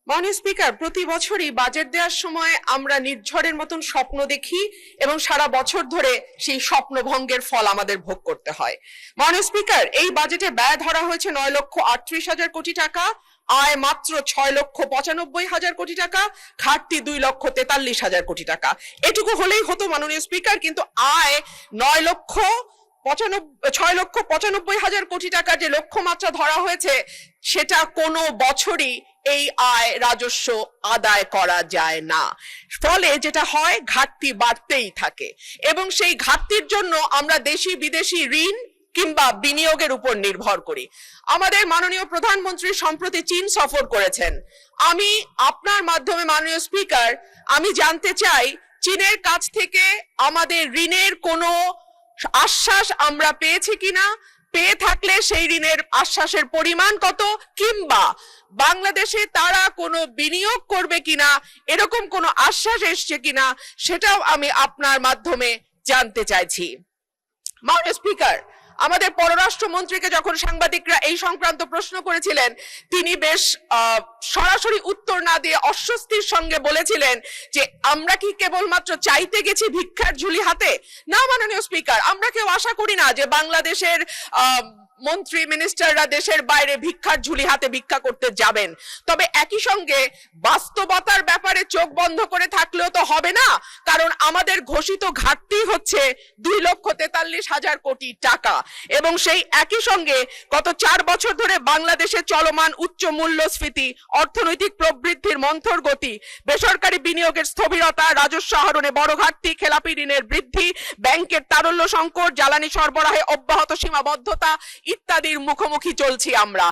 মাননীয় স্পিকার, প্রতি বছরই বাজেট দেওয়ার সময় আমরা নির্ঝরের মতন স্বপ্ন দেখি এবং সারা বছর ধরে সেই স্বপ্ন ভঙ্গের ফল আমাদের ভোগ করতে হয়। মাননীয় স্পিকার, এই বাজেটে ব্যয় ধরা হয়েছে 9,38,000 কোটি টাকা, আয় মাত্র 6,95,000 কোটি টাকা, ঘাটতি 2,43,000 কোটি টাকা। এটুকু হলেই হতো মাননীয় স্পিকার, কিন্তু আয় 6,95,000 কোটি টাকা যে লক্ষ্যমাত্রা ধরা হয়েছে সেটা কোনো বছরই এই আয় রাজস্ব আদায় করা যায় না। ফলে যেটা হয়, ঘাটতি বাড়তেই থাকে এবং সেই ঘাটতির জন্য আমরা দেশি বিদেশি ঋণ কিংবা বিনিয়োগের উপর নির্ভর করি। আমাদের মাননীয় প্রধানমন্ত্রী সম্প্রতি চীন সফর করেছেন। আমি আপনার মাধ্যমে মাননীয় স্পিকার, আমি জানতে চাই চীনের কাছ থেকে আমাদের ঋণের কোনো আশ্বাস আমরা পেয়েছি কিনা, পেয়ে থাকলে সেই ঋণের আশ্বাসের পরিমাণ কত, কিংবা বাংলাদেশে তারা কোনো বিনিয়োগ করবে কিনা এরকম কোনো আশ্বাস এসছে কিনা সেটাও আমি আপনার মাধ্যমে জানতে চাইছি। মাননীয় স্পিকার, আমাদের পররাষ্ট্রমন্ত্রীকে যখন সাংবাদিকরা এই সংক্রান্ত প্রশ্ন করেছিলেন, তিনি বেশ সরাসরি উত্তর না দিয়ে অস্বস্তির সঙ্গে বলেছিলেন যে আমরা কি কেবলমাত্র চাইতে গেছি ভিক্ষার ঝুলি হাতে? না মাননীয় স্পিকার, আমরা কেউ আশা করি না যে বাংলাদেশের মন্ত্রী মিনিস্টাররা দেশের বাইরে ভিক্ষার ঝুলি হাতে ভিক্ষা করতে যাবেন। তবে একই সঙ্গে বাস্তবতার ব্যাপারে চোখ বন্ধ করে থাকলেও তো হবে না, কারণ আমাদের ঘোষিত ঘাটতি হচ্ছে 2,43,000 কোটি টাকা এবং সেই একই সঙ্গে গত 4 বছর ধরে বাংলাদেশে চলমান উচ্চ মূল্যস্ফীতি, অর্থনৈতিক প্রবৃদ্ধির মন্থর গতি, বেসরকারি বিনিয়োগের স্থবিরতা, রাজস্ব আহরণে বড় ঘাটতি, খেলাপি ঋণের বৃদ্ধি, ব্যাংকের তারল্য সংকট, জ্বালানি সরবরাহে অব্যাহত সীমাবদ্ধতা ইত্যাদির মুখোমুখি চলছি আমরা।